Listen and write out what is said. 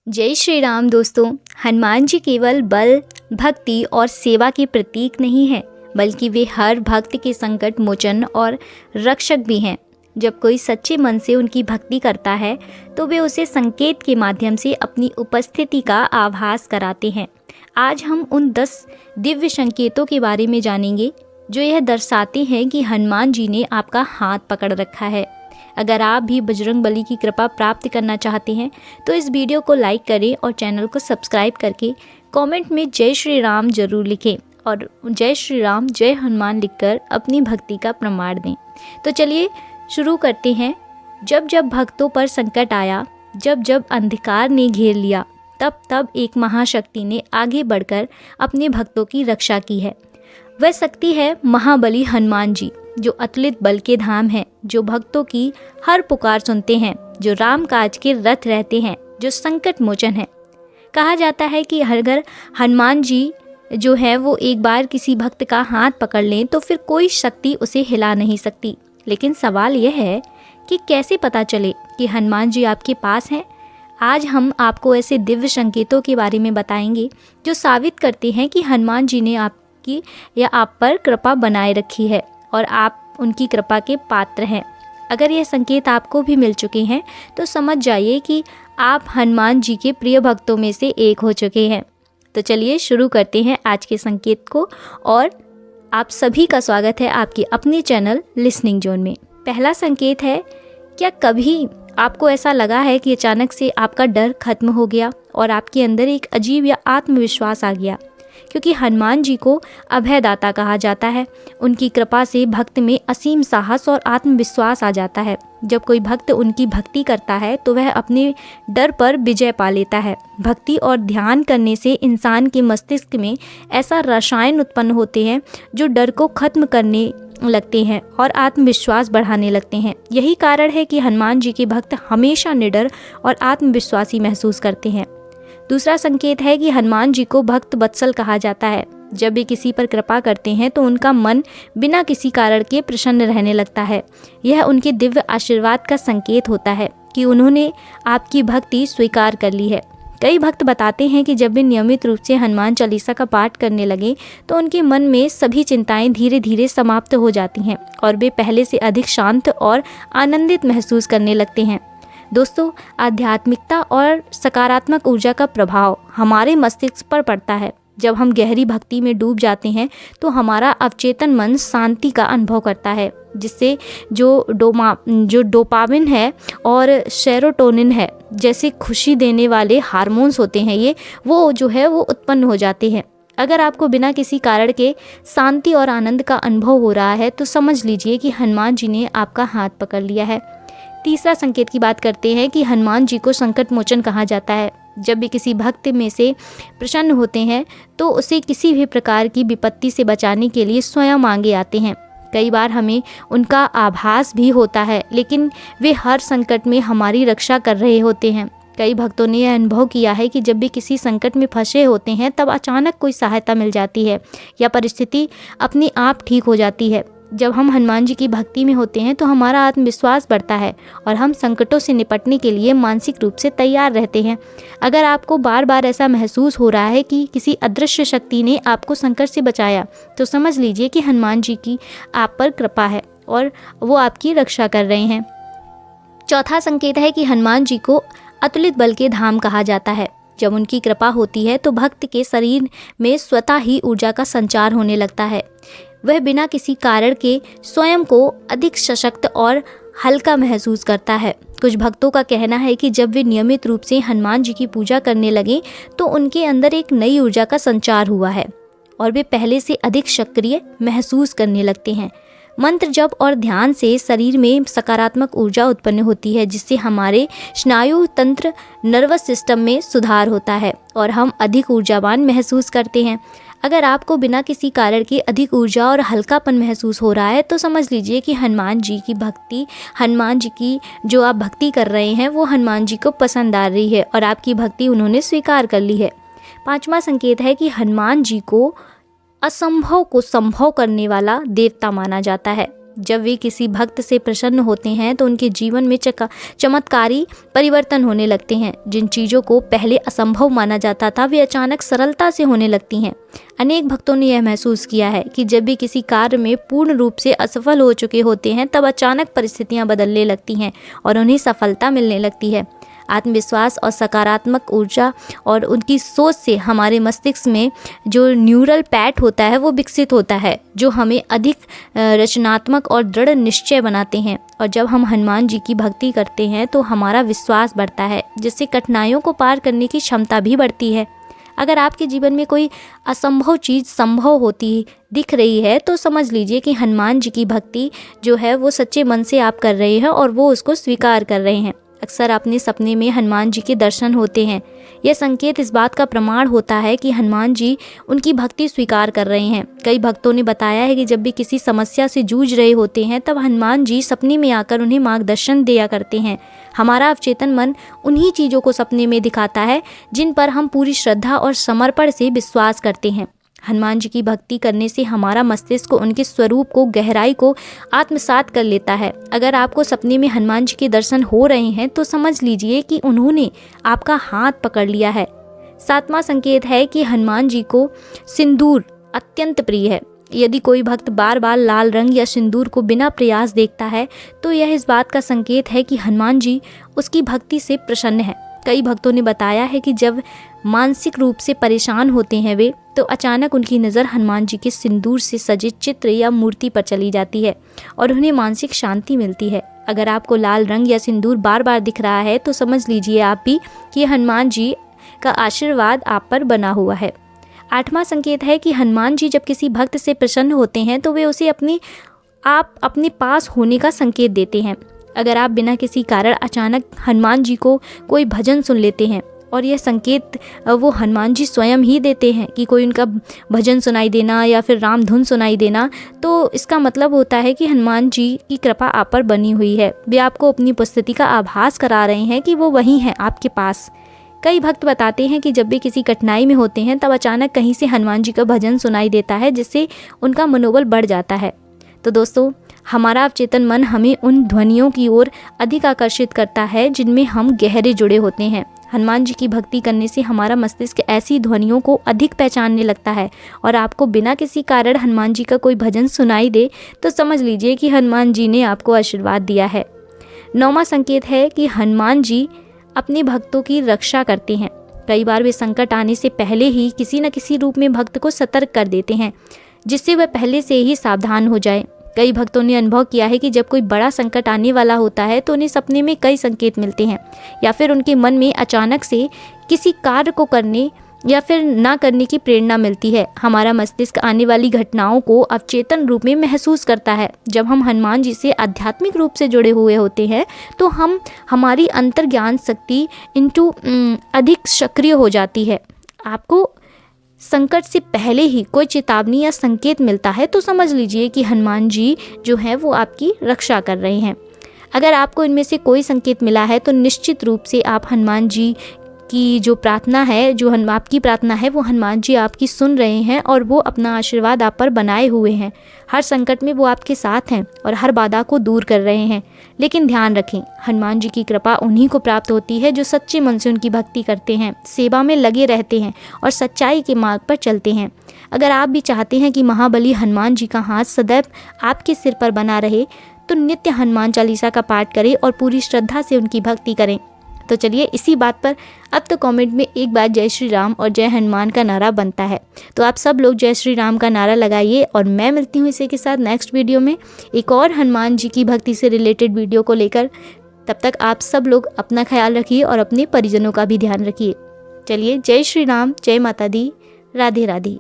जय श्री राम दोस्तों। हनुमान जी केवल बल, भक्ति और सेवा के प्रतीक नहीं हैं, बल्कि वे हर भक्त के संकट मोचन और रक्षक भी हैं। जब कोई सच्चे मन से उनकी भक्ति करता है तो वे उसे संकेत के माध्यम से अपनी उपस्थिति का आभास कराते हैं। आज हम उन 10 दिव्य संकेतों के बारे में जानेंगे जो यह दर्शाते हैं कि हनुमान जी ने आपका हाथ पकड़ रखा है। अगर आप भी बजरंग बली की कृपा प्राप्त करना चाहते हैं तो इस वीडियो को लाइक करें और चैनल को सब्सक्राइब करके कमेंट में जय श्री राम जरूर लिखें और जय श्री राम जय हनुमान लिखकर अपनी भक्ति का प्रमाण दें। तो चलिए शुरू करते हैं। जब जब भक्तों पर संकट आया, जब जब अंधकार ने घेर लिया, तब तब एक महाशक्ति ने आगे बढ़कर अपने भक्तों की रक्षा की है। वह शक्ति है महाबली हनुमान जी, जो अतुलित बल के धाम हैं, जो भक्तों की हर पुकार सुनते हैं, जो राम काज के रथ रहते हैं, जो संकट मोचन है। कहा जाता है कि अगर हनुमान जी जो है वो एक बार किसी भक्त का हाथ पकड़ लें तो फिर कोई शक्ति उसे हिला नहीं सकती। लेकिन सवाल यह है कि कैसे पता चले कि हनुमान जी आपके पास हैं। आज हम आपको ऐसे दिव्य संकेतों के बारे में बताएंगे जो साबित करते हैं कि हनुमान जी ने आपकी या आप पर कृपा बनाए रखी है और आप उनकी कृपा के पात्र हैं। अगर यह संकेत आपको भी मिल चुके हैं तो समझ जाइए कि आप हनुमान जी के प्रिय भक्तों में से एक हो चुके हैं। तो चलिए शुरू करते हैं आज के संकेत को। और आप सभी का स्वागत है आपके अपने चैनल लिसनिंग जोन में। पहला संकेत है, क्या कभी आपको ऐसा लगा है कि अचानक से आपका डर खत्म हो गया और आपके अंदर एक अजीब या आत्मविश्वास आ गया? क्योंकि हनुमान जी को अभयदाता कहा जाता है। उनकी कृपा से भक्त में असीम साहस और आत्मविश्वास आ जाता है। जब कोई भक्त उनकी भक्ति करता है तो वह अपने डर पर विजय पा लेता है। भक्ति और ध्यान करने से इंसान के मस्तिष्क में ऐसा रसायन उत्पन्न होते हैं जो डर को खत्म करने लगते हैं और आत्मविश्वास बढ़ाने लगते हैं। यही कारण है कि हनुमान जी के भक्त हमेशा निडर और आत्मविश्वासी महसूस करते हैं। दूसरा संकेत है कि हनुमान जी को भक्त वत्सल कहा जाता है। जब वे किसी पर कृपा करते हैं तो उनका मन बिना किसी कारण के प्रसन्न रहने लगता है। यह उनके दिव्य आशीर्वाद का संकेत होता है कि उन्होंने आपकी भक्ति स्वीकार कर ली है। कई भक्त बताते हैं कि जब वे नियमित रूप से हनुमान चालीसा का पाठ करने लगे तो उनके मन में सभी चिंताएं धीरे धीरे समाप्त हो जाती हैं और वे पहले से अधिक शांत और आनंदित महसूस करने लगते हैं। दोस्तों, आध्यात्मिकता और सकारात्मक ऊर्जा का प्रभाव हमारे मस्तिष्क पर पड़ता है। जब हम गहरी भक्ति में डूब जाते हैं तो हमारा अवचेतन मन शांति का अनुभव करता है, जिससे जो डोपामिन है और सेरोटोनिन है जैसे खुशी देने वाले हार्मोन्स होते हैं, वो उत्पन्न हो जाते हैं। अगर आपको बिना किसी कारण के शांति और आनंद का अनुभव हो रहा है तो समझ लीजिए कि हनुमान जी ने आपका हाथ पकड़ लिया है। तीसरा संकेत की बात करते हैं कि हनुमान जी को संकट मोचन कहा जाता है। जब भी किसी भक्त में से प्रसन्न होते हैं तो उसे किसी भी प्रकार की विपत्ति से बचाने के लिए स्वयं आगे आते हैं। कई बार हमें उनका आभास भी होता है, लेकिन वे हर संकट में हमारी रक्षा कर रहे होते हैं। कई भक्तों ने यह अनुभव किया है कि जब भी किसी संकट में फंसे होते हैं तब अचानक कोई सहायता मिल जाती है या परिस्थिति अपने आप ठीक हो जाती है। जब हम हनुमान जी की भक्ति में होते हैं तो हमारा आत्मविश्वास बढ़ता है और हम संकटों से निपटने के लिए मानसिक रूप से तैयार रहते हैं। अगर आपको बार बार ऐसा महसूस हो रहा है कि किसी अदृश्य शक्ति ने आपको संकट से बचाया तो समझ लीजिए कि हनुमान जी की आप पर कृपा है और वो आपकी रक्षा कर रहे हैं। चौथा संकेत है कि हनुमान जी को अतुलित बल के धाम कहा जाता है। जब उनकी कृपा होती है तो भक्त के शरीर में स्वतः ही ऊर्जा का संचार होने लगता है। वह बिना किसी कारण के स्वयं को अधिक सशक्त और हल्का महसूस करता है। कुछ भक्तों का कहना है कि जब वे नियमित रूप से हनुमान जी की पूजा करने लगे तो उनके अंदर एक नई ऊर्जा का संचार हुआ है और वे पहले से अधिक सक्रिय महसूस करने लगते हैं। मंत्र जप और ध्यान से शरीर में सकारात्मक ऊर्जा उत्पन्न होती है, जिससे हमारे स्नायु तंत्र, नर्वस सिस्टम में सुधार होता है और हम अधिक ऊर्जावान महसूस करते हैं। अगर आपको बिना किसी कारण के अधिक ऊर्जा और हल्कापन महसूस हो रहा है तो समझ लीजिए कि हनुमान जी की जो आप भक्ति कर रहे हैं वो हनुमान जी को पसंद आ रही है और आपकी भक्ति उन्होंने स्वीकार कर ली है। पांचवा संकेत है कि हनुमान जी को असंभव को संभव करने वाला देवता माना जाता है। जब वे किसी भक्त से प्रसन्न होते हैं तो उनके जीवन में चमत्कारी परिवर्तन होने लगते हैं। जिन चीज़ों को पहले असंभव माना जाता था वे अचानक सरलता से होने लगती हैं। अनेक भक्तों ने यह महसूस किया है कि जब भी किसी कार्य में पूर्ण रूप से असफल हो चुके होते हैं तब अचानक परिस्थितियां बदलने लगती हैं और उन्हें सफलता मिलने लगती है। आत्मविश्वास और सकारात्मक ऊर्जा और उनकी सोच से हमारे मस्तिष्क में जो न्यूरल पैट होता है वो विकसित होता है, जो हमें अधिक रचनात्मक और दृढ़ निश्चय बनाते हैं। और जब हम हनुमान जी की भक्ति करते हैं तो हमारा विश्वास बढ़ता है, जिससे कठिनाइयों को पार करने की क्षमता भी बढ़ती है। अगर आपके जीवन में कोई असंभव चीज़ संभव होती दिख रही है तो समझ लीजिए कि हनुमान जी की भक्ति जो है वो सच्चे मन से आप कर रहे हैं और वो उसको स्वीकार कर रहे हैं। अक्सर अपने सपने में हनुमान जी के दर्शन होते हैं। यह संकेत इस बात का प्रमाण होता है कि हनुमान जी उनकी भक्ति स्वीकार कर रहे हैं। कई भक्तों ने बताया है कि जब भी किसी समस्या से जूझ रहे होते हैं तब हनुमान जी सपने में आकर उन्हें मार्गदर्शन दिया करते हैं। हमारा अवचेतन मन उन्हीं चीज़ों को सपने में दिखाता है जिन पर हम पूरी श्रद्धा और समर्पण से विश्वास करते हैं। हनुमान जी की भक्ति करने से हमारा मस्तिष्क उनके स्वरूप को, गहराई को आत्मसात कर लेता है। अगर आपको सपने में हनुमान जी के दर्शन हो रहे हैं तो समझ लीजिए कि उन्होंने आपका हाथ पकड़ लिया है। 7वां संकेत है कि हनुमान जी को सिंदूर अत्यंत प्रिय है। यदि कोई भक्त बार बार लाल रंग या सिंदूर को बिना प्रयास देखता है तो यह इस बात का संकेत है कि हनुमान जी उसकी भक्ति से प्रसन्न है। कई भक्तों ने बताया है कि जब मानसिक रूप से परेशान होते हैं वे तो अचानक उनकी नज़र हनुमान जी के सिंदूर से सजे चित्र या मूर्ति पर चली जाती है और उन्हें मानसिक शांति मिलती है। अगर आपको लाल रंग या सिंदूर बार बार दिख रहा है तो समझ लीजिए आप भी कि हनुमान जी का आशीर्वाद आप पर बना हुआ है। 8वां संकेत है कि हनुमान जी जब किसी भक्त से प्रसन्न होते हैं तो वे उसे अपने पास होने का संकेत देते हैं। अगर आप बिना किसी कारण अचानक हनुमान जी को कोई भजन सुन लेते हैं और यह संकेत वो हनुमान जी स्वयं ही देते हैं कि कोई उनका भजन सुनाई देना या फिर राम धुन सुनाई देना, तो इसका मतलब होता है कि हनुमान जी की कृपा आप पर बनी हुई है। वे आपको अपनी उपस्थिति का आभास करा रहे हैं कि वो वहीं हैं आपके पास। कई भक्त बताते हैं कि जब भी किसी कठिनाई में होते हैं तब अचानक कहीं से हनुमान जी का भजन सुनाई देता है, जिससे उनका मनोबल बढ़ जाता है। तो दोस्तों, हमारा अवचेतन मन हमें उन ध्वनियों की ओर अधिक आकर्षित करता है जिनमें हम गहरे जुड़े होते हैं। हनुमान जी की भक्ति करने से हमारा मस्तिष्क ऐसी ध्वनियों को अधिक पहचानने लगता है और आपको बिना किसी कारण हनुमान जी का कोई भजन सुनाई दे तो समझ लीजिए कि हनुमान जी ने आपको आशीर्वाद दिया है। 9वां संकेत है कि हनुमान जी अपने भक्तों की रक्षा करते हैं। कई बार वे संकट आने से पहले ही किसी न किसी रूप में भक्त को सतर्क कर देते हैं, जिससे वह पहले से ही सावधान हो जाए। कई भक्तों ने अनुभव किया है कि जब कोई बड़ा संकट आने वाला होता है तो उन्हें सपने में कई संकेत मिलते हैं या फिर उनके मन में अचानक से किसी कार्य को करने या फिर ना करने की प्रेरणा मिलती है। हमारा मस्तिष्क आने वाली घटनाओं को अवचेतन रूप में महसूस करता है। जब हम हनुमान जी से आध्यात्मिक रूप से जुड़े हुए होते हैं तो हमारी अंतर्ज्ञान शक्ति अधिक सक्रिय हो जाती है। आपको संकट से पहले ही कोई चेतावनी या संकेत मिलता है तो समझ लीजिए कि हनुमान जी जो हैं वो आपकी रक्षा कर रहे हैं। अगर आपको इनमें से कोई संकेत मिला है तो निश्चित रूप से आप हनुमान जी की जो प्रार्थना है, जो आपकी प्रार्थना है, वो हनुमान जी आपकी सुन रहे हैं और वो अपना आशीर्वाद आप पर बनाए हुए हैं। हर संकट में वो आपके साथ हैं और हर बाधा को दूर कर रहे हैं। लेकिन ध्यान रखें, हनुमान जी की कृपा उन्हीं को प्राप्त होती है जो सच्चे मन से उनकी भक्ति करते हैं, सेवा में लगे रहते हैं और सच्चाई के मार्ग पर चलते हैं। अगर आप भी चाहते हैं कि महाबली हनुमान जी का हाथ सदैव आपके सिर पर बना रहे तो नित्य हनुमान चालीसा का पाठ करें और पूरी श्रद्धा से उनकी भक्ति करें। तो चलिए, इसी बात पर अब तो कमेंट में एक बार जय श्री राम और जय हनुमान का नारा बनता है। तो आप सब लोग जय श्री राम का नारा लगाइए और मैं मिलती हूँ इसी के साथ नेक्स्ट वीडियो में एक और हनुमान जी की भक्ति से रिलेटेड वीडियो को लेकर। तब तक आप सब लोग अपना ख्याल रखिए और अपने परिजनों का भी ध्यान रखिए। चलिए, जय श्री राम, जय माता दी, राधे राधे।